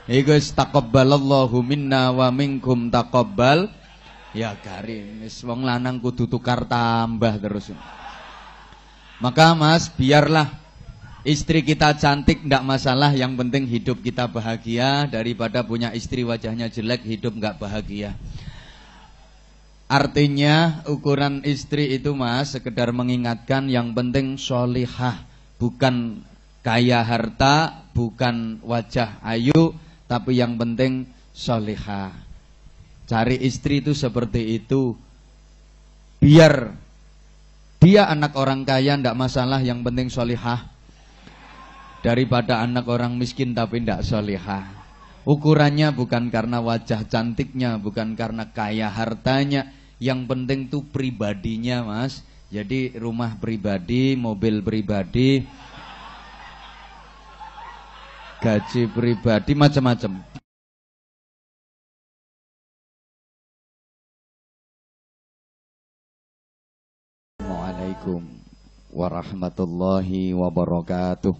Iku taqabbalallahu minna wa minkum taqabbal. Ya garing, wis wong lanang kudu tukar tambah terus. Maka Mas, biarlah istri kita cantik ndak masalah, yang penting hidup kita bahagia, daripada punya istri wajahnya jelek hidup nggak bahagia. Artinya ukuran istri itu Mas sekedar mengingatkan yang penting sholihah, bukan kaya harta, bukan wajah ayu, tapi yang penting sholihah. Cari istri itu seperti itu. Biar dia anak orang kaya ndak masalah, yang penting sholihah, daripada anak orang miskin tapi ndak sholihah. Ukurannya bukan karena wajah cantiknya, bukan karena kaya hartanya, yang penting tuh pribadinya Mas. Jadi rumah pribadi, mobil pribadi, gaji pribadi, macam-macam. Assalamualaikum warahmatullahi wabarakatuh.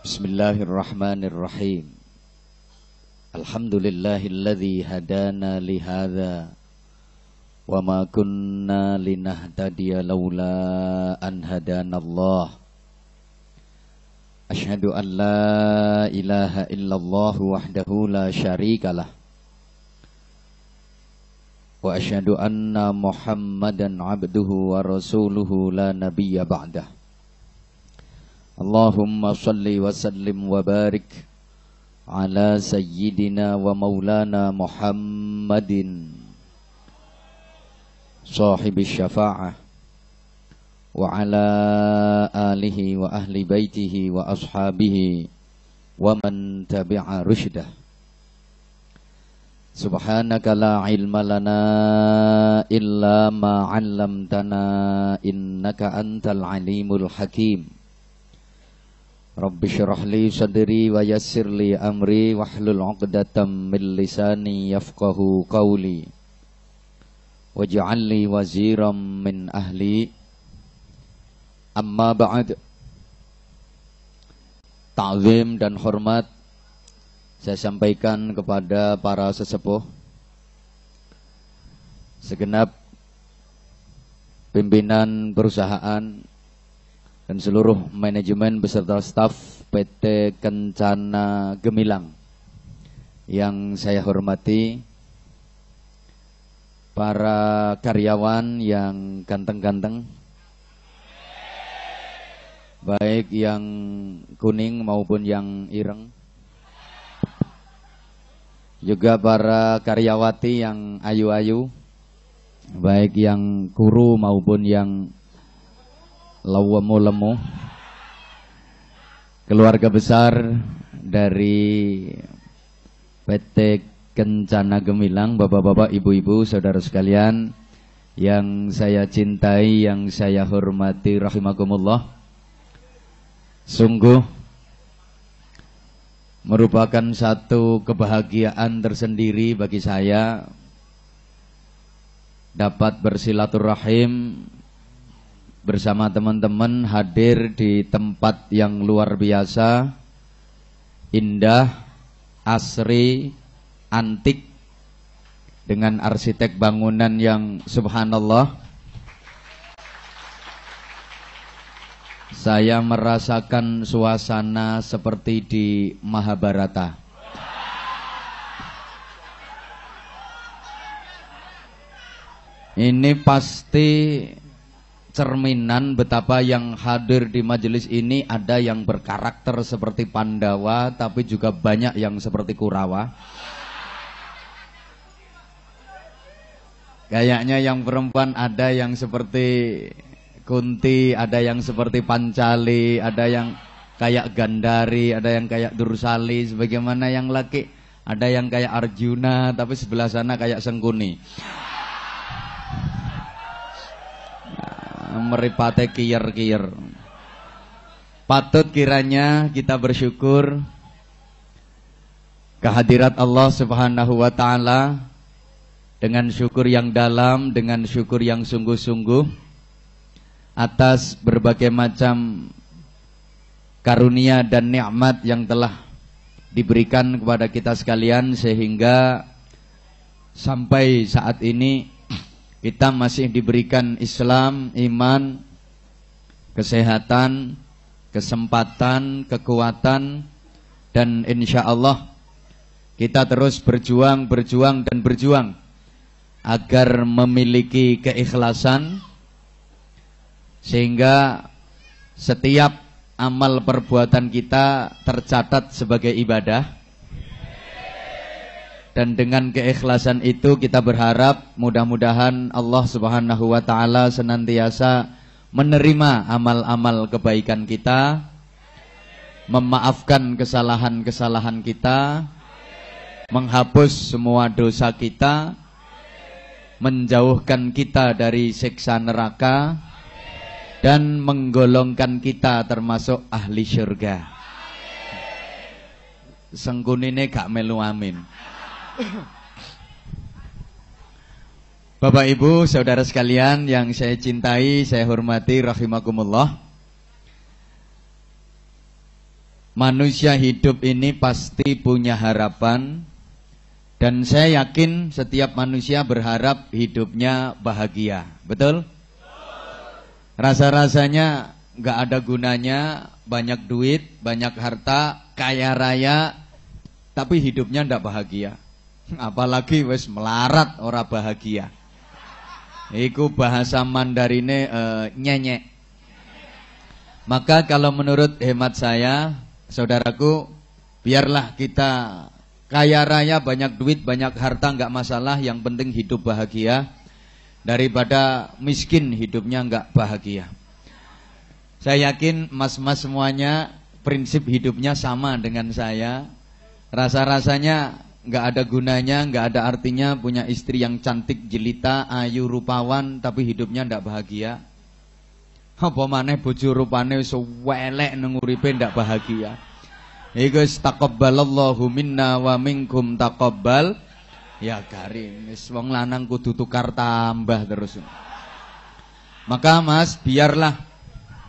Bismillahirrahmanirrahim. Alhamdulillahilladzi hadana lihadza wa ma kunna linahtadiya laula an hadanallah. Asyhadu an la ilaha illallah wahdahu la syarikalah. Wa asyhadu anna Muhammadan abduhu wa rasuluhu la nabiyya ba'dah. Allahumma salli wa sallim wa barik ala sayyidina wa maulana Muhammadin sahibi syafa'ah wa ala alihi wa ahli baitihi wa ashabihi wa man tabi'a rusydah. Subhanaka la ilma lana illa ma 'allamtana innaka antal alimul hakim. Rabbi syrah li sadri wa yassir li amri wahlul 'uqdatam min lisani yafqahu qawli waj'al li waziram min ahli. Amma ba'd. Ta'zim dan hormat saya sampaikan kepada para sesepuh, segenap pimpinan perusahaan dan seluruh manajemen beserta staf PT Kencana Gemilang yang saya hormati, para karyawan yang ganteng-ganteng, baik yang kuning maupun yang ireng, juga para karyawati yang ayu-ayu, baik yang kuru maupun yang lemu-lemu, keluarga besar dari PT Kencana Gemilang, bapak-bapak, ibu-ibu, saudara sekalian yang saya cintai, yang saya hormati, rahimakumullah. Sungguh merupakan satu kebahagiaan tersendiri bagi saya dapat bersilaturahim bersama teman-teman, hadir di tempat yang luar biasa, indah, asri, antik, dengan arsitek bangunan yang subhanallah. Saya merasakan suasana seperti di Mahabharata. Ini pasti cerminan betapa yang hadir di majelis ini ada yang berkarakter seperti Pandawa, tapi juga banyak yang seperti Kurawa. Kayaknya yang perempuan ada yang seperti Kunti, ada yang seperti Pancali, ada yang kayak Gandari, ada yang kayak Dursali, sebagaimana yang laki ada yang kayak Arjuna, tapi sebelah sana kayak Sengkuni. Meripate kiyer-kiyer. Patut kiranya kita bersyukur kehadirat Allah Subhanahu wa ta'ala dengan syukur yang dalam, dengan syukur yang sungguh-sungguh. atas berbagai macam karunia dan nikmat yang telah diberikan kepada kita sekalian, sehingga sampai saat ini kita masih diberikan Islam, iman, kesehatan, kesempatan, kekuatan, dan insya Allah kita terus berjuang agar memiliki keikhlasan, sehingga setiap amal perbuatan kita tercatat sebagai ibadah. Dan dengan keikhlasan itu kita berharap mudah-mudahan Allah Subhanahu wa taala senantiasa menerima amal-amal kebaikan kita, memaafkan kesalahan-kesalahan kita, menghapus semua dosa kita, menjauhkan kita dari siksa neraka, dan menggolongkan kita termasuk ahli syurga. Sengkunine gak melu amin. Bapak Ibu, saudara sekalian yang saya cintai, saya hormati, rahimakumullah. Manusia hidup ini pasti punya harapan, dan saya yakin setiap manusia berharap hidupnya bahagia. Betul? Rasa-rasanya gak ada gunanya, banyak duit, banyak harta, kaya raya, tapi hidupnya ndak bahagia. Apalagi wis melarat ora bahagia. Iku bahasa Mandarine nyenyek. Maka kalau menurut hemat saya, saudaraku, biarlah kita kaya raya, banyak duit, banyak harta nggak masalah, yang penting hidup bahagia, daripada miskin hidupnya nggak bahagia. Saya yakin mas-mas semuanya prinsip hidupnya sama dengan saya. Rasa-rasanya nggak ada gunanya, nggak ada artinya punya istri yang cantik, jelita, ayu, rupawan, tapi hidupnya ndak bahagia. Apa maneh bojo rupane wis elek nang uripe ndak bahagia. Iku taqabbalallahu minna wa minkum taqabbal. Ya Karim, wis wong lanang kudu tukar tambah terus. Maka Mas, biarlah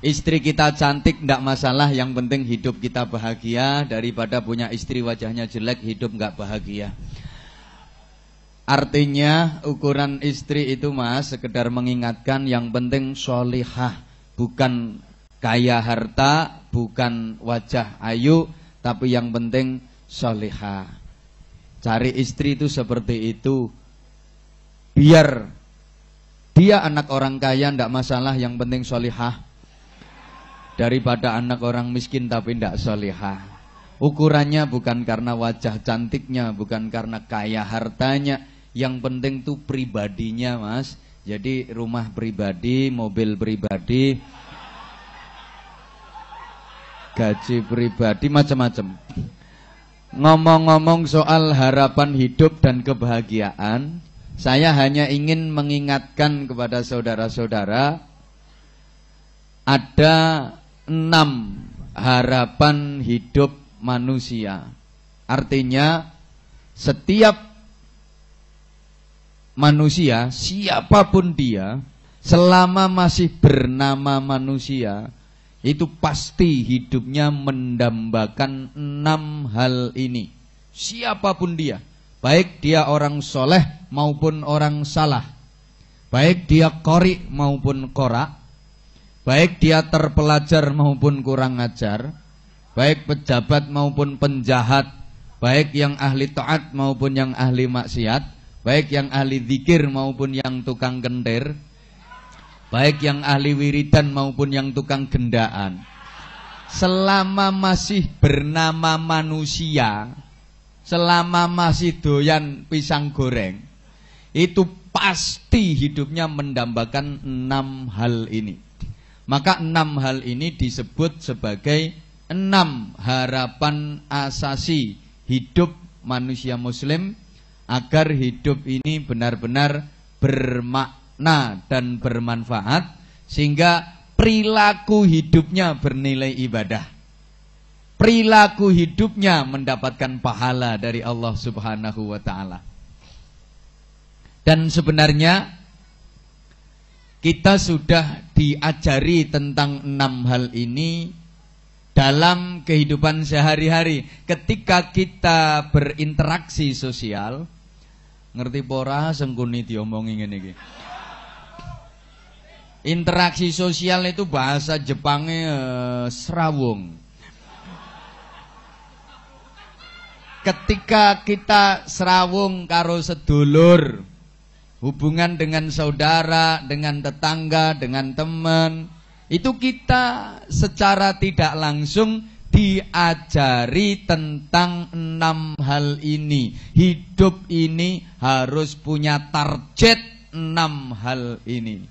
istri kita cantik ndak masalah, yang penting hidup kita bahagia, daripada punya istri wajahnya jelek hidup nggak bahagia. Artinya ukuran istri itu Mas sekedar mengingatkan yang penting sholihah, bukan kaya harta, bukan wajah ayu, tapi yang penting sholihah. Cari istri itu seperti itu. Biar dia anak orang kaya ndak masalah, yang penting sholihah, daripada anak orang miskin tapi tidak solihah. Ukurannya bukan karena wajah cantiknya, bukan karena kaya hartanya, yang penting tuh pribadinya Mas. Jadi rumah pribadi, mobil pribadi, gaji pribadi, macam-macam. Ngomong-ngomong soal harapan hidup dan kebahagiaan, saya hanya ingin mengingatkan kepada saudara-saudara, ada 6 harapan hidup manusia. Artinya setiap manusia, siapapun dia, selama masih bernama manusia, itu pasti hidupnya mendambakan 6 hal ini. Siapapun dia, baik dia orang soleh maupun orang salah, baik dia qori maupun qora, baik dia terpelajar maupun kurang ajar, baik pejabat maupun penjahat, baik yang ahli taat maupun yang ahli maksiat, baik yang ahli zikir maupun yang tukang kentir, baik yang ahli wiridan maupun yang tukang gendaan. Selama masih bernama manusia, selama masih doyan pisang goreng, itu pasti hidupnya mendambakan 6 hal ini. Maka 6 hal ini disebut sebagai 6 harapan asasi hidup manusia muslim, agar hidup ini benar-benar bermakna dan bermanfaat, sehingga perilaku hidupnya bernilai ibadah, perilaku hidupnya mendapatkan pahala dari Allah Subhanahu wa ta'ala. Dan sebenarnya Kita sudah diajari tentang 6 hal ini dalam kehidupan sehari-hari. Ketika kita berinteraksi sosial, ngerti pora sengkuni diomongi ngene iki. Interaksi sosial itu bahasa Jepangnya serawung. Ketika kita serawung karo sedulur, hubungan dengan saudara, dengan tetangga, dengan teman, itu kita secara tidak langsung diajari tentang 6 hal ini. Hidup ini harus punya target 6 hal ini.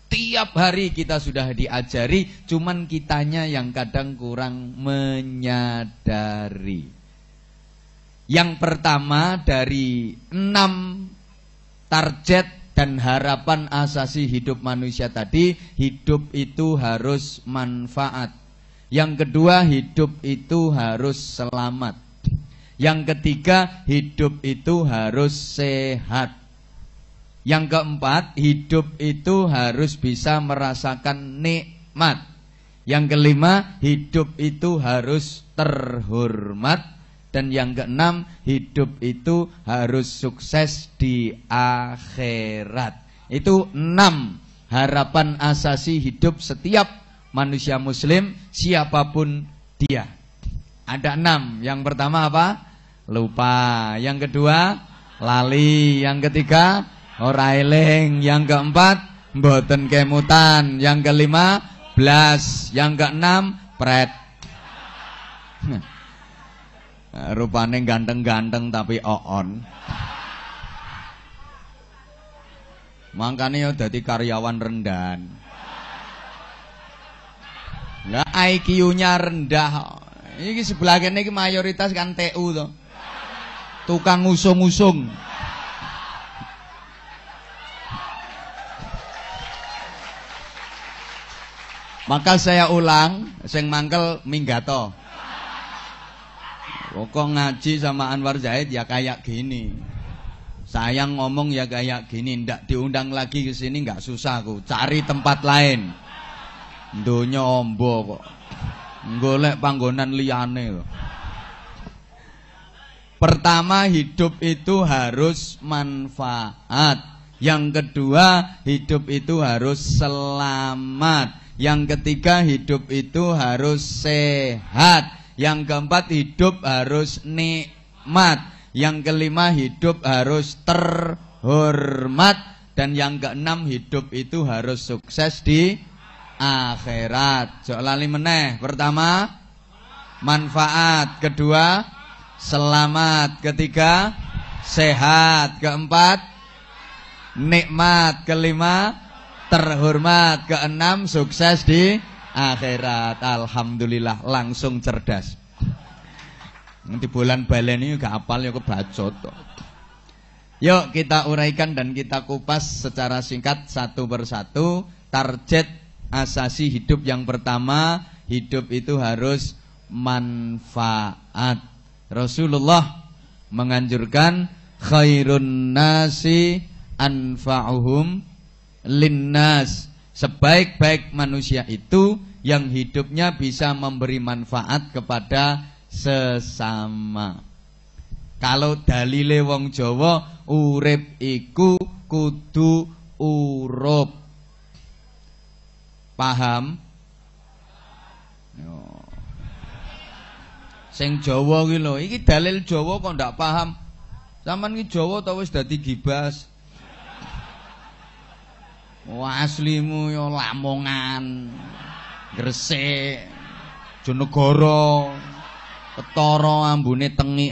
Tiap hari kita sudah diajari, cuman kitanya yang kadang kurang menyadari. Yang pertama dari 6 target dan harapan asasi hidup manusia tadi, hidup itu harus manfaat. Yang kedua, hidup itu harus selamat. Yang ketiga, hidup itu harus sehat. Yang keempat, hidup itu harus bisa merasakan nikmat. Yang kelima, hidup itu harus terhormat. Dan yang keenam, hidup itu harus sukses di akhirat. Itu 6 harapan asasi hidup setiap manusia muslim, siapapun dia. Ada 6. Yang pertama apa? Lupa. Yang kedua, lali. Yang ketiga, ora eling. Yang keempat, mboten kemutan. Yang kelima, blas. Yang keenam, pret. Rupane ganteng-ganteng tapi oon. Makanya dadi karyawan rendahan. Lah IQ-nya rendah. Iki sebelah kene iki mayoritas kan TU to. Tukang usung-usung. Maka saya ulang, sing mangkel minggato. Kok ngaji sama Anwar Zaid ya kayak gini. Saya ngomong ya kayak gini, ndak diundang lagi ke sini nggak susah aku. Cari tempat lain. Donya ombo kok. Golek panggonan liyane kok. Pertama, hidup itu harus manfaat. Yang kedua, hidup itu harus selamat. Yang ketiga, hidup itu harus sehat. Yang keempat, hidup harus nikmat. Yang kelima, hidup harus terhormat. Dan yang keenam, hidup itu harus sukses di akhirat. Sok lali meneh. Pertama, manfaat. Kedua, selamat. Ketiga, sehat. Keempat, nikmat. Kelima, terhormat. Keenam, sukses di akhirat. Alhamdulillah, langsung cerdas. Nanti bulan baleni gak apal ya kebacot. Yuk kita uraikan dan kita kupas secara singkat satu persatu. Target asasi hidup yang pertama, hidup itu harus manfaat. Rasulullah menganjurkan khairun nasi anfa'uhum linnas. Sebaik-baik manusia itu yang hidupnya bisa memberi manfaat kepada sesama. Kalau dalile wong Jawa, urip iku kudu urup. Paham? Yo. Sing Jawa ki lho, iki dalil Jawa kok ndak paham. Sampeyan ki Jawa ta wis dadi gibas? Wah, aslimu yo Lamongan, Gresik, Jonegoro, Ketara ambune tengik.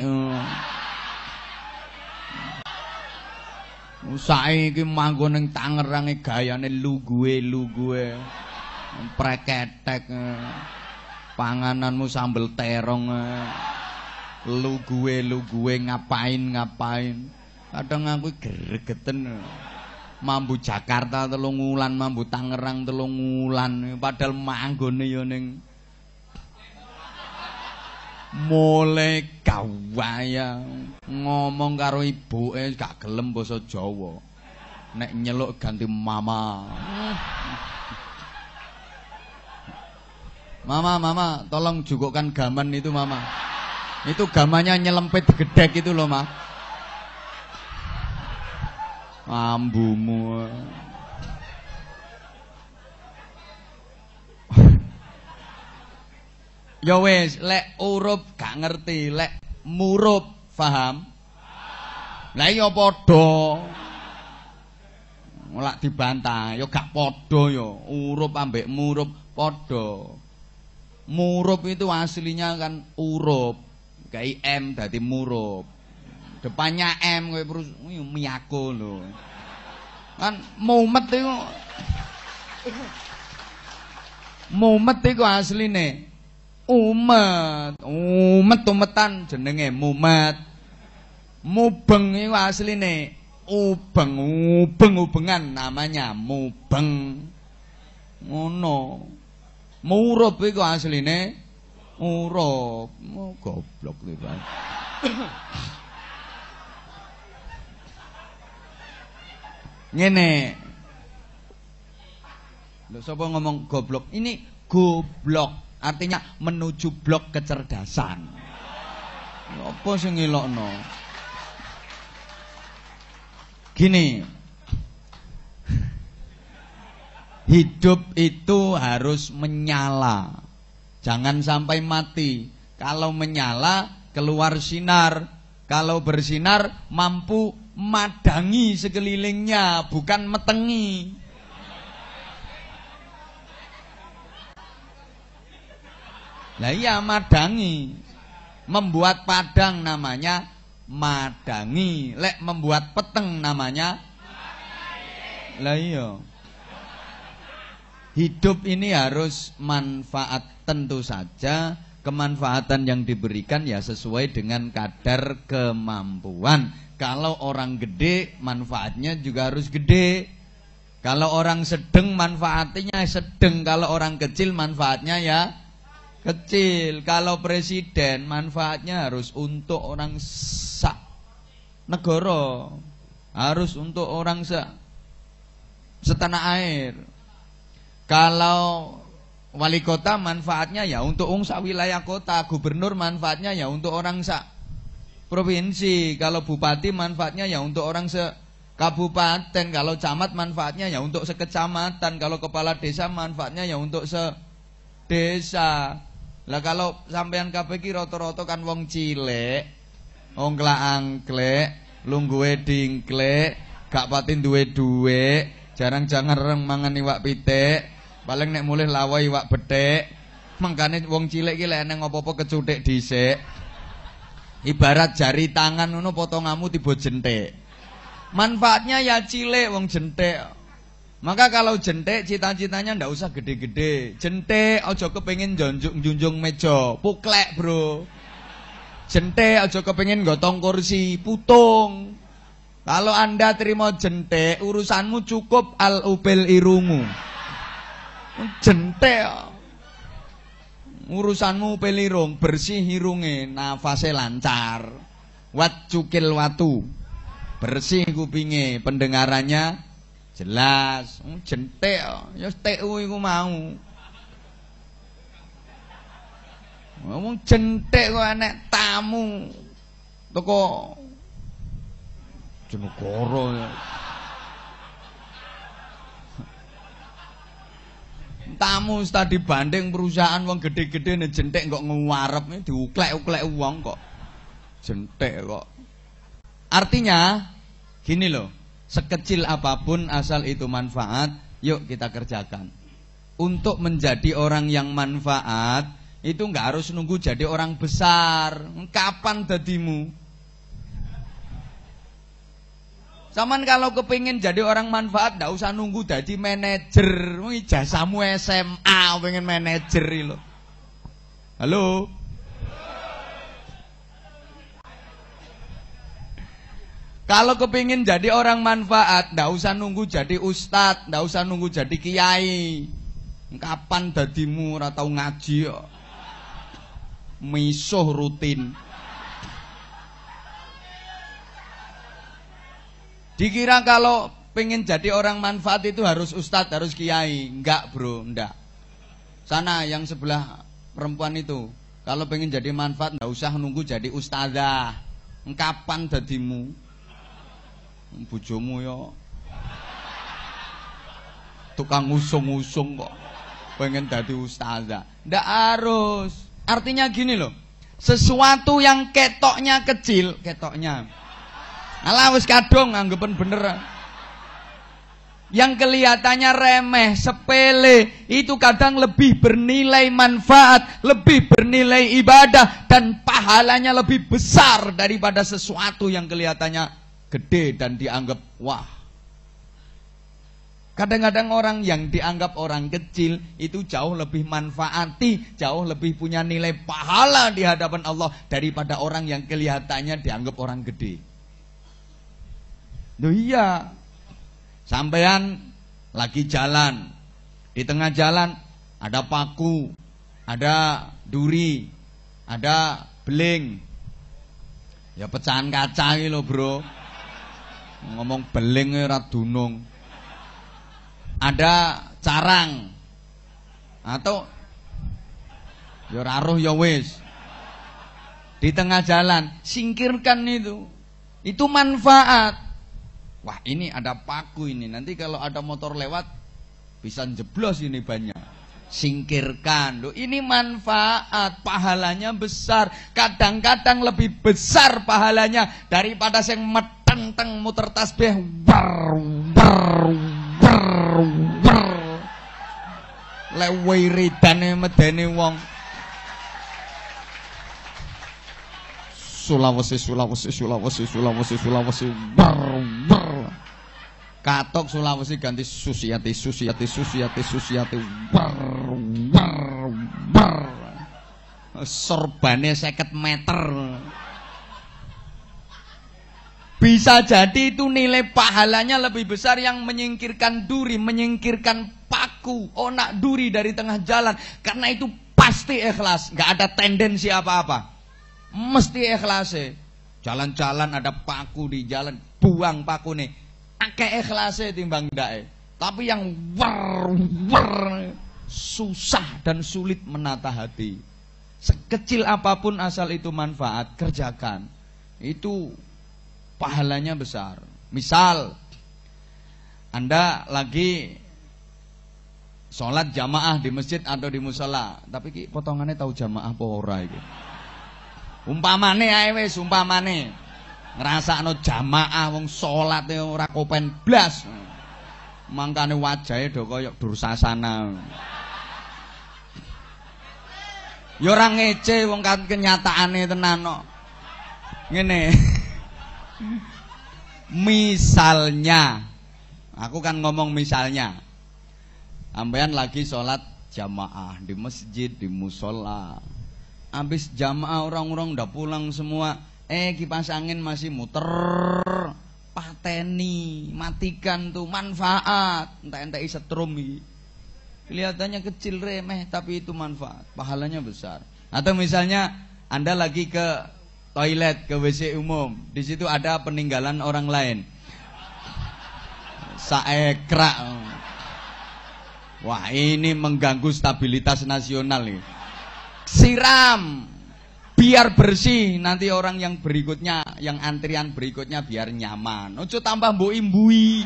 Saiki manggon ning Tangerang gayane lugue preketek. Pangananmu sambel terong. Lugue ngapain. Kadang aku gregeten. Mambu Jakarta 3 wulan, mambu Tangerang 3 wulan, padahal manggone ya ning mulai gawaya ngomong karo ibuke gak gelem basa Jawa. nek nyeluk ganti mama. Mama, tolong jukukkan gaman itu mama. Itu gamannya nyelempit gedek itu loh, Ma. Ambumu. Ya wis, lek urup gak ngerti, lek murup paham? Lah iya padha. Lak dibantah, ya gak padha ya. Urup ambek murup padha. Murup itu aslinya kan urup. Kayak M dadi murup. Depannya M kowe terus miyako lho. Kan mumet iku. Mumet iku asline umetan jenenge mumet. Mubeng iku asline ubengan namanya mubeng. Ngono. Murup iku asline urup. Goblok iki. Ngene. Lho sapa ngomong goblok? Ini goblok. Artinya menuju blok kecerdasan. Apa sing ngelokno? Gini. Hidup itu harus menyala. Jangan sampai mati. Kalau menyala keluar sinar. Kalau bersinar mampu madangi sekelilingnya, bukan metengi. Lah iya madangi. Membuat padang namanya madangi. Lek membuat peteng namanya lah iya. Hidup ini harus manfaat, tentu saja kemanfaatan yang diberikan ya sesuai dengan kadar kemampuan. Kalau orang gede manfaatnya juga harus gede. Kalau orang sedang manfaatnya sedang. Kalau orang kecil manfaatnya ya kecil. Kalau presiden manfaatnya harus untuk orang sak negara, harus untuk orang setanah air. Kalau wali kota manfaatnya ya untuk sak wilayah kota, gubernur manfaatnya ya untuk orang sak provinsi, kalau bupati manfaatnya ya untuk orang kabupaten, kalau camat manfaatnya ya untuk sekecamatan, kalau kepala desa manfaatnya ya untuk desa. Lah kalau sampean kabeh iki rata-rata kan wong cilik, wong angklek, lungguhe dingklek, gak pati duwe dhuwit, jarang-jarang mangan iwak pitik, paling nek mulih lawa iwak bethik. Mangkane wong cilik iki lek nang apa-apa kecuthik dhisik. Ibarat jari tangan ngono potonganmu tiba jentik. Manfaatnya ya cilik wong jentik. Maka kalau jentik cita-citanya ndak usah gede-gede. Jentik aja kepengin junjung meja, puklek, Bro. Jentik aja kepengin gotong kursi, putung. Kalau Anda terima jentik, urusanmu cukup al-ubil irungu. Jentik. Urusanmu upil irung, bersih irunge, nafase lancar. Wat cukil watu. Bersih kupinge, pendengarannya jelas. Jentik ya TU iku mau. Ngomong jentik kok enek tamu teko Jenegoro ya. Tamu studi banding perusahaan wong gede-gede nek jentik kok nguwarep diuklek-uklek wong kok. Jentik kok. Artinya gini loh. Sekecil apapun asal itu manfaat, yuk kita kerjakan. Untuk menjadi orang yang manfaat, itu nggak harus nunggu jadi orang besar. Kapan dadimu? Saman kalau kepingin jadi orang manfaat, nggak usah nunggu jadi manajer. Ijazahmu SMA, pengen manajer lo. Halo? Kalau kepingin jadi orang manfaat, ndak usah nunggu jadi ustadz, ndak usah nunggu jadi kiai. Kapan dadimu ora tau ngaji kok. Misuh rutin. Dikira kalau pengen jadi orang manfaat itu harus ustadz, harus kiai. Enggak bro, enggak. Sana yang sebelah perempuan itu, kalau pengen jadi manfaat enggak usah nunggu jadi ustadzah. Kapan dadimu? Bojomu yo tukang ngusung-ngusung kok pengen jadi ustazah. Ndak harus. Artinya gini loh, sesuatu yang ketoknya kecil, ketoknya alah wis kadung anggapan bener, yang kelihatannya remeh, sepele, itu kadang lebih bernilai manfaat, lebih bernilai ibadah, dan pahalanya lebih besar daripada sesuatu yang kelihatannya gede dan dianggap wah. Kadang-kadang orang yang dianggap orang kecil itu jauh lebih manfaati, jauh lebih punya nilai pahala di hadapan Allah daripada orang yang kelihatannya dianggap orang gede. Loh iya, sampean lagi jalan, di tengah jalan ada paku, ada duri, ada beling, ya pecahan kaca iki lho bro, ngomong beling ora dunung. Ada carang atau ya raruh ya wis di tengah jalan, singkirkan itu manfaat. Wah ini ada paku ini, nanti kalau ada motor lewat bisa jeblos ini banyak. Singkirkan, loh ini manfaat, pahalanya besar. Kadang-kadang lebih besar pahalanya daripada yang meteng-teng muter tasbih lewai ridane medeni wong. Sulawesi katok Sulawesi ganti Susiati sorbane 50 meter. Bisa jadi itu nilai pahalanya lebih besar yang menyingkirkan duri, menyingkirkan paku, onak duri dari tengah jalan. Karena itu pasti ikhlas, nggak ada tendensi apa-apa. Mesti ikhlas. Jalan-jalan ada paku di jalan, buang paku nih. Akeh ikhlas timbang ndae. Tapi yang susah dan sulit menata hati. Sekecil apapun asal itu manfaat, kerjakan. Itu pahalanya besar. Misal Anda lagi sholat jamaah di masjid atau di musola, tapi ki potongannya tahu jamaah apa ora iki. Umpamane ae wis, umpamane ngrasakno jamaah wong salate ora kopen blas. Mangkane wajahe do kaya Dursasana. Ya ora ngece wong kan kenyataane tenan kok. Ngene. Misalnya, aku kan ngomong misalnya, ambean lagi sholat jamaah di masjid, di musola. Habis jamaah orang-orang udah pulang semua, kipas angin masih muter, pateni, matikan tuh manfaat, entah-entah setrum iki. Kelihatannya kecil remeh, tapi itu manfaat, pahalanya besar. Atau misalnya Anda lagi ke toilet, ke WC umum, di situ ada peninggalan orang lain, saekrak. Wah ini mengganggu stabilitas nasional nih. Siram biar bersih, nanti orang yang berikutnya, yang antrian berikutnya biar nyaman. Ojo tambah mbok-imbui.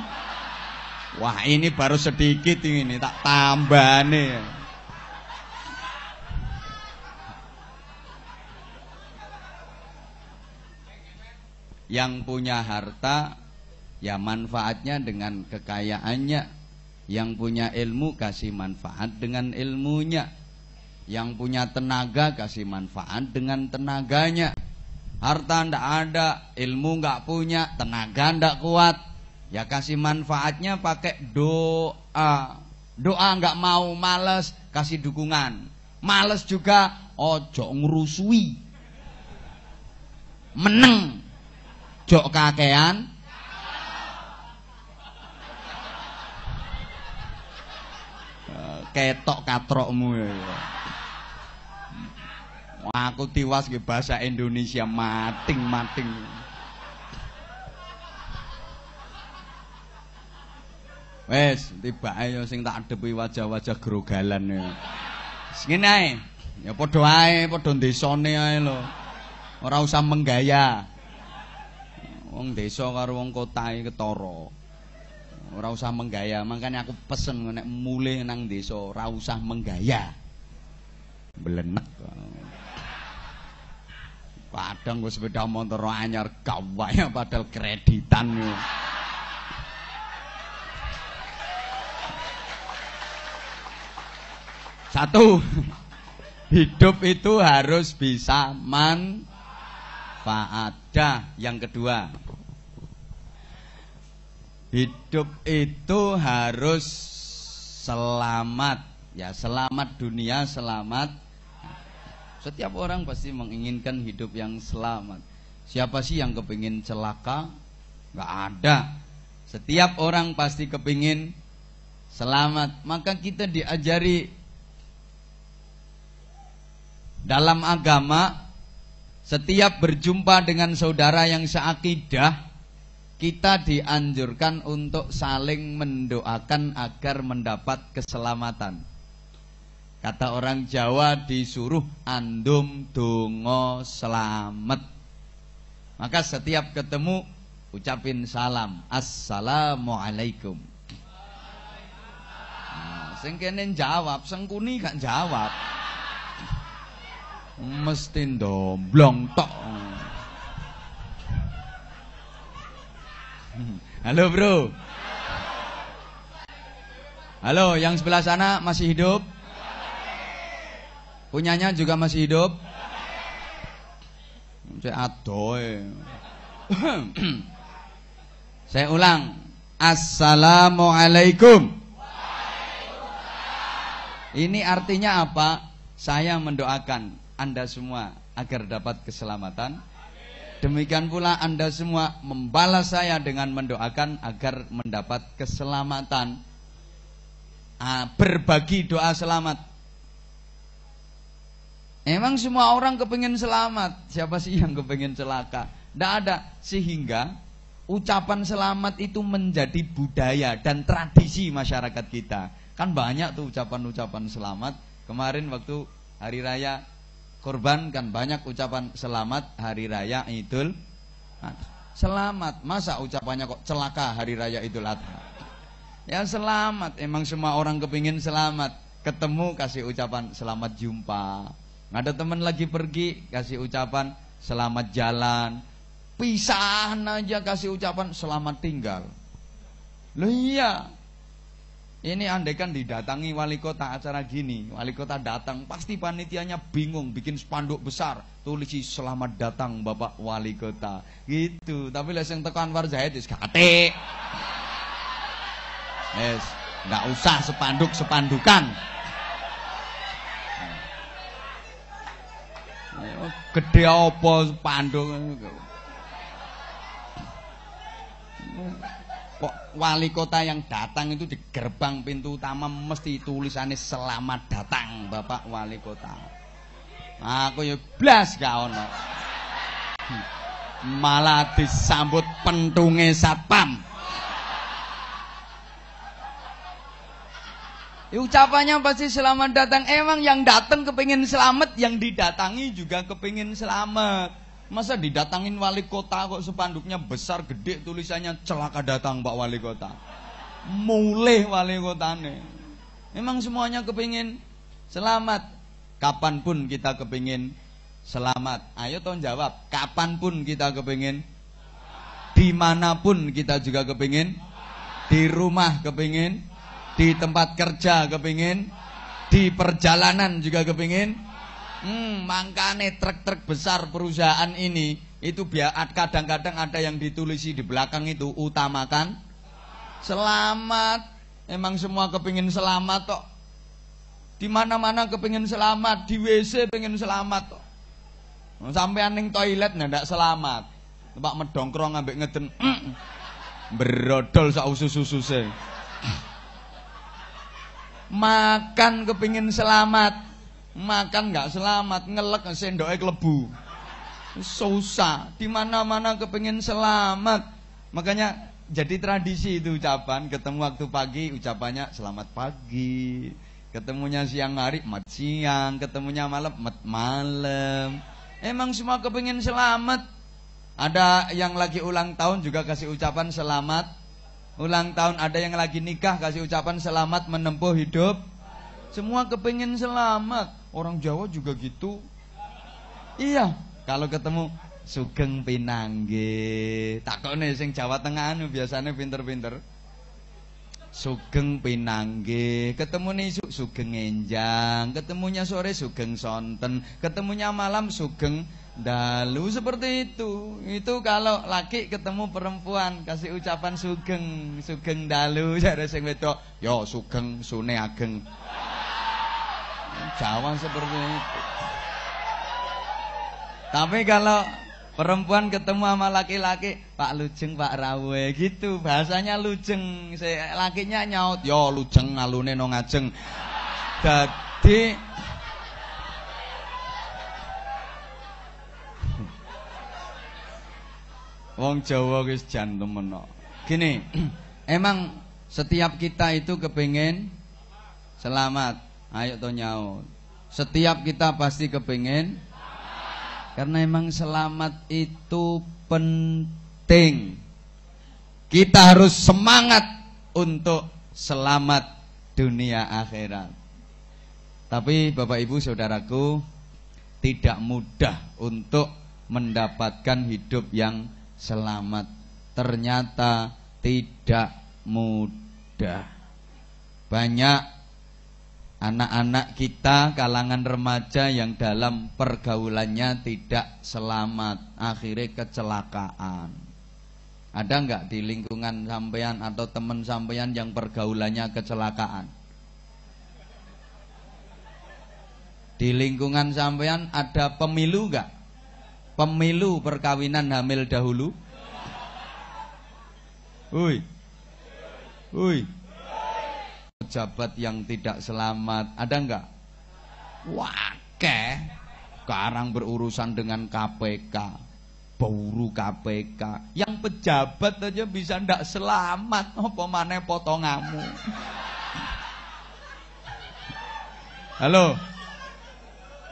Wah ini baru sedikit ini, tak tambah nih. Yang punya harta, ya manfaatnya dengan kekayaannya. Yang punya ilmu, kasih manfaat dengan ilmunya. Yang punya tenaga, kasih manfaat dengan tenaganya. Harta ndak ada, ilmu nggak punya, tenaga ndak kuat, ya kasih manfaatnya pakai doa. Doa nggak mau, males, kasih dukungan. Males juga, ojo ngerusui. Meneng, jok kakean. Ketok katrokmu ya. Aku tiwas ke bahasa Indonesia mating-mating. Wes, tibake ya sing tak adepi wajah-wajah grogalan ya. Ngene ae. Ya padha ae, padha desane ae lho. Ora usah menggaya. Wong desa karo wong kota iki ketara. Ora usah menggaya, makanya aku pesen nek mulih nang desa ora usah menggaya. Belenek. Padahal gue sepeda motor anyar gawaya padahal kreditan yo. Satu, hidup itu harus bisa manfaat. Yang kedua, hidup itu harus selamat. Ya, selamat dunia, selamat. Setiap orang pasti menginginkan hidup yang selamat. Siapa sih yang kepingin celaka? Gak ada. Setiap orang pasti kepingin selamat. Maka kita diajari dalam agama, setiap berjumpa dengan saudara yang seakidah, kita dianjurkan untuk saling mendoakan agar mendapat keselamatan. Kata orang Jawa disuruh andum dongo selamat. Maka setiap ketemu ucapin salam, assalamualaikum. Nah, sing kene jawab, sengkuni gak jawab. Mesti ndomblong tok. Halo bro. Halo, yang sebelah sana masih hidup? Punyanya juga masih hidup? Saya adoy. Saya ulang. Assalamualaikum. Ini artinya apa? Saya mendoakan Anda semua agar dapat keselamatan. Demikian pula Anda semua membalas saya dengan mendoakan agar mendapat keselamatan. Berbagi doa selamat. Emang semua orang kepingin selamat. Siapa sih yang kepingin celaka? Tidak ada. Sehingga ucapan selamat itu menjadi budaya dan tradisi masyarakat kita. Kan banyak tuh ucapan-ucapan selamat. Kemarin waktu hari raya Kurban kan banyak ucapan selamat hari raya Idul Adha. Selamat, masa ucapannya kok celaka hari raya Idul Adha? Ya selamat, emang semua orang kepingin selamat. Ketemu kasih ucapan selamat jumpa. Ada teman lagi pergi kasih ucapan selamat jalan. Pisahan aja kasih ucapan selamat tinggal. Loh iya. Ini andaikan didatangi wali kota acara gini, wali kota datang, pasti panitianya bingung, bikin spanduk besar, tulisi selamat datang Bapak Wali Kota, gitu. Tapi leseng teko Anwar Zahid wis kate. Yes, nggak usah spanduk-spandukan. Gede apa spanduk? Kok wali kota yang datang itu di gerbang pintu utama mesti tulisannya selamat datang Bapak Wali Kota. Aku ya blas gak ono. Malah disambut pentunge satpam. Ucapannya pasti selamat datang. Emang yang datang kepingin selamat, yang didatangi juga kepingin selamat. Masa didatangin wali kota kok spanduknya besar gede tulisannya celaka datang Pak Wali Kota. Mulih wali kotane. Memang semuanya kepingin selamat. Kapanpun kita kepingin selamat. Ayo toh jawab. Kapanpun kita kepingin. Dimanapun kita juga kepingin. Di rumah kepingin. Di tempat kerja kepingin. Di perjalanan juga kepingin. Makanya truk-truk besar perusahaan ini itu kadang-kadang ada yang ditulisi di belakang itu utamakan selamat. Emang semua kepingin selamat kok. Di mana-mana kepingin selamat, di WC pengen selamat kok. Sampai ning toilet ndak selamat. Tempat medongkrong ambek ngeden. Berodol sak usus-ususe. Makan kepingin selamat. Makan nggak selamat, ngelek sendoknya kelebu. Susah, di mana-mana kepingin selamat. Makanya jadi tradisi itu ucapan. Ketemu waktu pagi ucapannya selamat pagi. Ketemunya siang hari mat siang. Ketemunya malam mat malam. Emang semua kepingin selamat. Ada yang lagi ulang tahun juga kasih ucapan selamat ulang tahun. Ada yang lagi nikah kasih ucapan selamat menempuh hidup. Semua kepingin selamat. Orang Jawa juga gitu. Iya. Kalau ketemu Sugeng Pinangge. Takone sing Jawa Tengah anu biasanya pinter-pinter. Sugeng Pinangge. Ketemu nih Sugeng Enjang. Ketemunya sore Sugeng Sonten. Ketemunya malam Sugeng Dalu. Seperti itu. Itu kalau laki ketemu perempuan kasih ucapan Sugeng, Sugeng Dalu. Jare sing wedok, yo Sugeng Sune Ageng. Jawa seperti itu. Tapi kalau perempuan ketemu sama laki-laki, Pak Lujeng, Pak Rawe gitu, bahasanya lujeng. Lakinya nyaut, yo lujeng alune no ngajeng. Dadi wong Jawa wis jan temen. Gini, emang setiap kita itu kepengen selamat. Ayo to nyaut. Setiap kita pasti kepengen. Karena emang selamat itu penting. Kita harus semangat untuk selamat dunia akhirat. Tapi Bapak Ibu Saudaraku, tidak mudah untuk mendapatkan hidup yang selamat. Ternyata tidak mudah. Banyak anak-anak kita kalangan remaja yang dalam pergaulannya tidak selamat, akhirnya kecelakaan. Ada enggak di lingkungan sampean atau teman sampean yang pergaulannya kecelakaan? Di lingkungan sampean ada pemilu enggak? Pemilu perkawinan hamil dahulu? Ui. Pejabat yang tidak selamat ada enggak? Wakeh. Sekarang berurusan dengan KPK, buru KPK. Yang pejabat aja bisa ndak selamat, apa maneh potonganmu. Halo.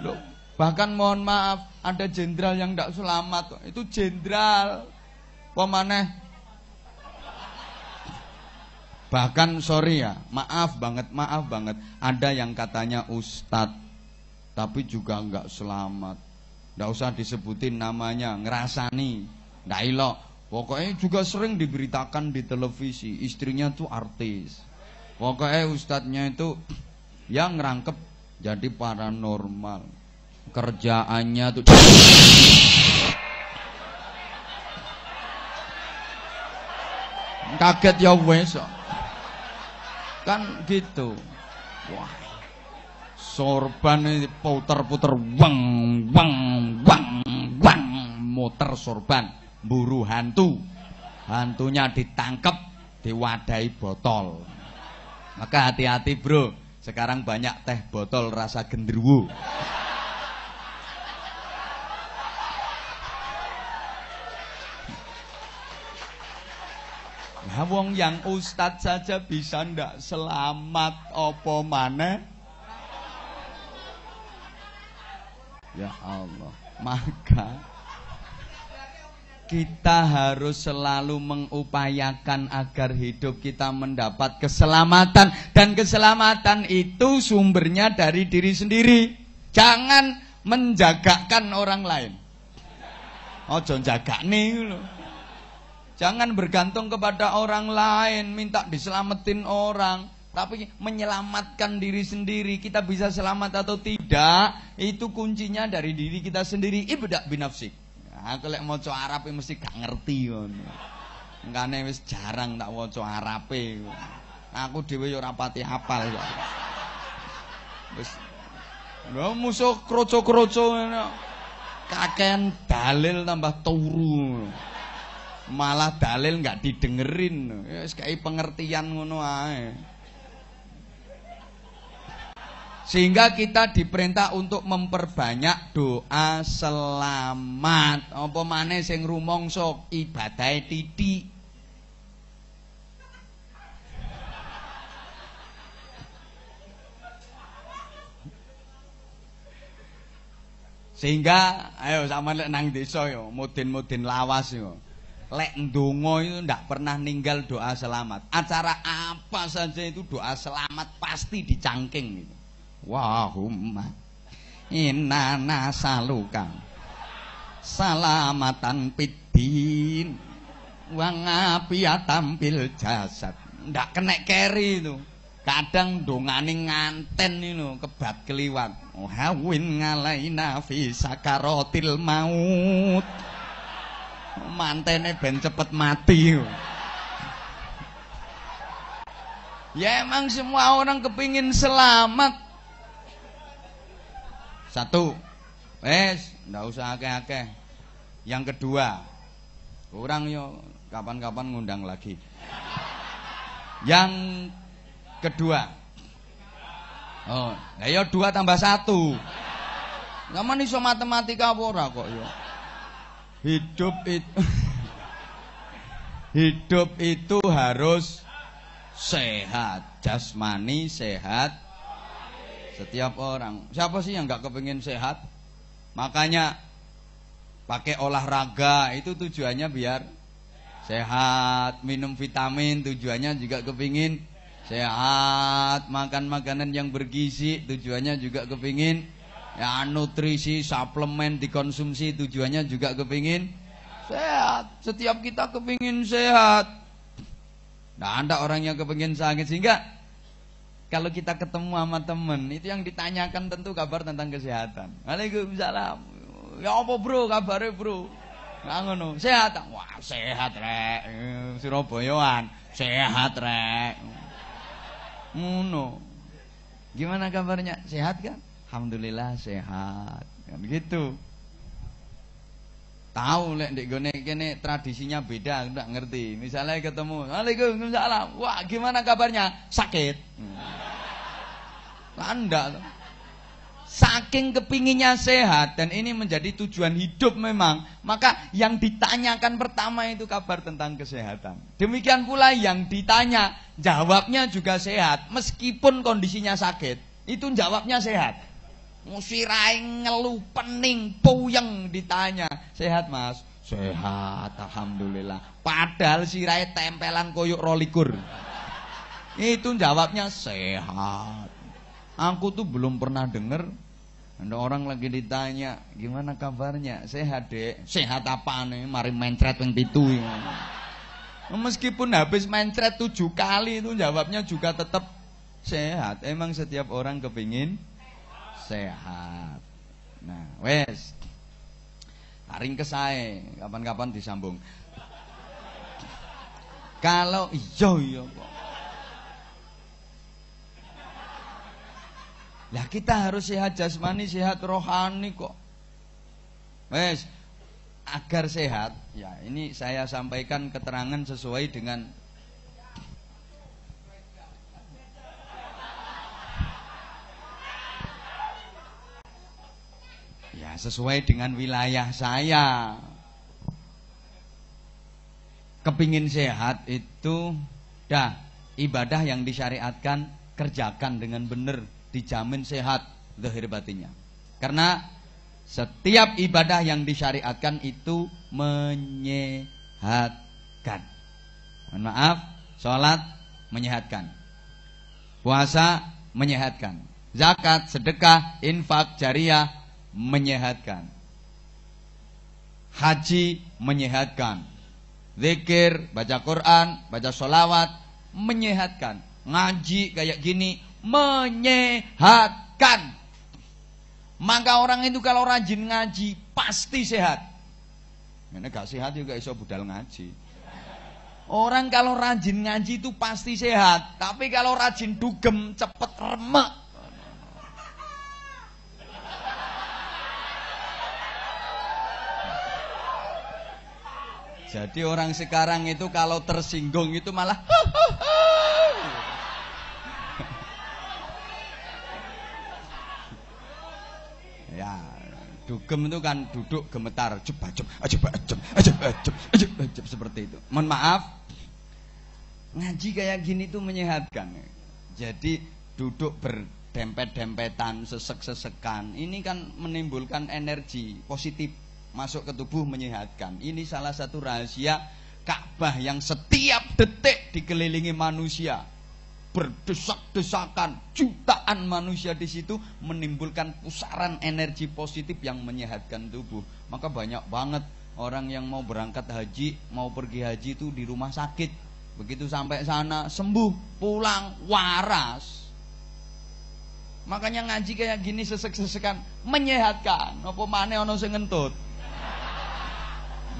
Loh, bahkan mohon maaf, ada jenderal yang ndak selamat. Itu jenderal. Apa maneh? Bahkan sorry ya, maaf banget, ada yang katanya ustadz, tapi juga enggak selamat. Enggak usah disebutin namanya, ngerasani, enggak ilok. Pokoknya juga sering diberitakan di televisi, istrinya tuh artis. Pokoknya ustadznya itu yang ngerangkep jadi paranormal. Kerjaannya tuh kaget ya wes. Kan gitu. Wah. Sorban ini puter-puter wang motor sorban buru hantu. Hantunya ditangkap, diwadahi botol. Maka hati-hati bro, sekarang banyak teh botol rasa genderuwo. Nah, wong yang ustadz saja bisa ndak selamat, opo maneh? Ya Allah. Maka kita harus selalu mengupayakan agar hidup kita mendapat keselamatan. Dan keselamatan itu sumbernya dari diri sendiri. Jangan menjagakan orang lain. Ojo jagakne lho. Jangan bergantung kepada orang lain, minta diselamatin orang, tapi menyelamatkan diri sendiri. Kita bisa selamat atau tidak, itu kuncinya dari diri kita sendiri. Ibda' binafsik. Aku lek maca Arab mesti gak ngerti ngono. Engkane wis jarang tak waca Arabe. Aku dhewe yo ora pati hafal kok. Wis lho musuh kroco-kroco ngono. Kakean dalil tambah turu. Malah dalil nggak didengerin, ya kayak pengertian ngono ae. Sehingga kita diperintah untuk memperbanyak doa selamat. Apa maneh sing rumangsa ibadahe titik. Sehingga ayo sama lek nang desa yo, mudin-mudin lawas yo. Lek ndonga itu ndak pernah ninggal doa selamat. Acara apa saja itu doa selamat pasti dicangking gitu. Wahumma inna nasaluka salamatan piddin wa ngafiatan fil jasad. Ndak kena keri itu. Kadang dongane nganten itu kebat keliwat. Hawin ngalaina fi sakaratil maut. Mantene ben cepet mati. Ya emang semua orang kepingin selamat. Satu, ndak usah akeh-akeh. Yang kedua, orang yo kapan-kapan ngundang lagi. Yang kedua, ayo 2 tambah 1. Ngaman iso matematika apa ora kok yo. Hidup itu harus sehat, jasmani sehat. Setiap orang. Siapa sih yang nggak kepingin sehat? Makanya pakai olahraga itu tujuannya biar sehat. Minum vitamin tujuannya juga kepingin sehat. Makan makanan yang bergizi tujuannya juga kepingin. Ya nutrisi, suplemen dikonsumsi tujuannya juga kepingin sehat. Setiap kita kepingin sehat. Nah, ada orang yang kepingin sakit. Sehingga kalau kita ketemu sama temen itu yang ditanyakan tentu kabar tentang kesehatan. Waalaikumsalam. Ya apa bro kabarnya bro? Nah ngono, sehat. Wah sehat rek. Surabayaan sehat rek. Ngono. Gimana kabarnya? Sehat kan? Alhamdulillah sehat. Kan gitu. Tahu lek ndek gone kene tradisinya beda, enggak ngerti. Misalnya ketemu, "Waalaikumsalam." Wah, gimana kabarnya? Sakit. Landak. Saking kepinginnya sehat dan ini menjadi tujuan hidup memang, maka yang ditanyakan pertama itu kabar tentang kesehatan. Demikian pula yang ditanya, jawabnya juga sehat meskipun kondisinya sakit. Itu jawabnya sehat. Musirai ngeluh pening puyeng ditanya, sehat mas? Sehat alhamdulillah. Padahal sirai tempelan koyok rolikur. Itu jawabnya sehat. Aku tuh belum pernah dengar ada orang lagi ditanya, gimana kabarnya? Sehat dek. Sehat apa nih? Mari mencret yang pitu. Meskipun habis mencret 7 kali itu jawabnya juga tetap sehat. Emang setiap orang kepingin sehat. Nah, wes. Taring ke saya, kapan-kapan disambung. Kalau iya kok. Lah kita harus sehat jasmani, sehat rohani kok. Wes, agar sehat, ya ini saya sampaikan keterangan sesuai dengan sesuai dengan wilayah saya. Kepingin sehat itu ibadah yang disyariatkan kerjakan dengan benar, dijamin sehat zahir batinnya. Karena setiap ibadah yang disyariatkan itu menyehatkan. Mohon maaf, sholat menyehatkan, puasa menyehatkan, zakat, sedekah, infak, jariyah menyehatkan, haji menyehatkan, zikir, baca Quran, baca sholawat menyehatkan, ngaji kayak gini menyehatkan. Maka orang itu kalau rajin ngaji pasti sehat. Ini gak sehat juga iso budal ngaji. Orang kalau rajin ngaji itu pasti sehat. Tapi kalau rajin dugem cepet remek. Jadi orang sekarang itu kalau tersinggung itu malah ya, dugem itu kan duduk gemetar, ajeb seperti itu. Mohon maaf, ngaji kayak gini tuh menyehatkan. Jadi duduk dempet-dempetan, sesek-sesekan. Ini kan menimbulkan energi positif masuk ke tubuh, menyehatkan. Ini salah satu rahasia Ka'bah yang setiap detik dikelilingi manusia. Berdesak-desakan, jutaan manusia di situ menimbulkan pusaran energi positif yang menyehatkan tubuh. Maka banyak banget orang yang mau berangkat haji, mau pergi haji itu di rumah sakit. Begitu sampai sana sembuh, pulang waras. Makanya ngaji kayak gini sesek-sesekan menyehatkan. Apa maneh ana sing ngentut?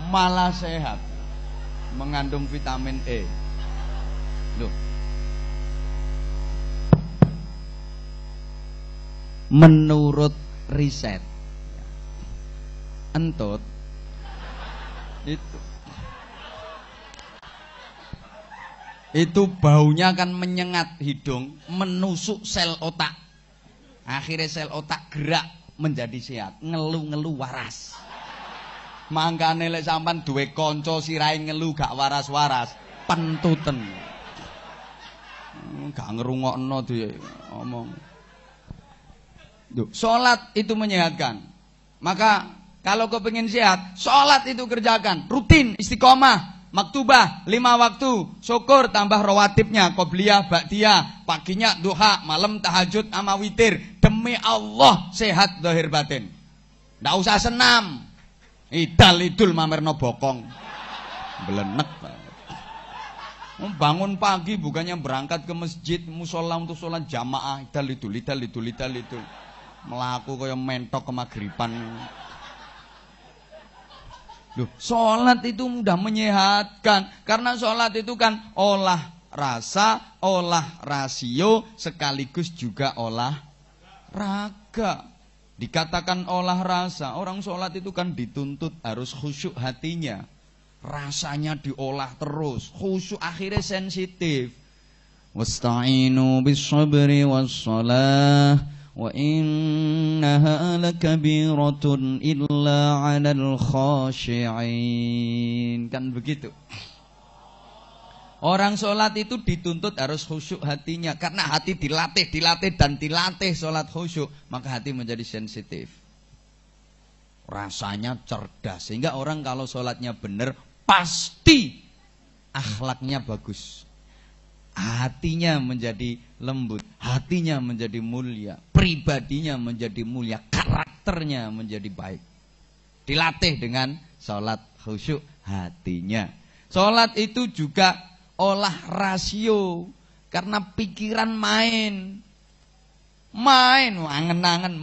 Malah sehat. Mengandung vitamin E. Loh. Menurut riset entut itu baunya kan menyengat hidung, menusuk sel otak. Akhirnya sel otak gerak menjadi sehat, ngelu-ngelu waras. Mangkane lek sampean duwe kanca sirahe ngelu gak waras-waras, pentuten. Gak ngerungokno duwe omong. Sholat itu menyehatkan. Maka kalau kau pengen sehat, sholat itu kerjakan. Rutin, istiqomah, maktubah, 5 waktu. Syukur tambah rawatibnya, qobliyah, ba'diyah. Paginya duha, malam tahajud sama witir. Demi Allah sehat zahir batin. Nggak usah senam. Idul mamerno bokong. Belenek. Bangun pagi bukannya berangkat ke masjid musola untuk sholat jamaah. Idul. Melaku kaya mentok kemagriban. Loh, sholat itu mudah menyehatkan. Karena sholat itu kan olah rasa, olah rasio, sekaligus juga olah raga. Dikatakan olah rasa, orang sholat itu kan dituntut harus khusyuk hatinya. Rasanya diolah terus, khusyuk akhirnya sensitif. Wasta'inu bis-sabri was-salah. Wa innaha lakabiratun illa 'alal khashi'in. Kan begitu. Orang sholat itu dituntut harus khusyuk hatinya. Karena hati dilatih sholat khusyuk. Maka hati menjadi sensitif. Rasanya cerdas. Sehingga orang kalau sholatnya benar, pasti akhlaknya bagus. Hatinya menjadi lembut, hatinya menjadi mulia, pribadinya menjadi mulia, karakternya menjadi baik. Dilatih dengan sholat khusyuk hatinya. Sholat itu juga olah rasio, karena pikiran main, angen-angen.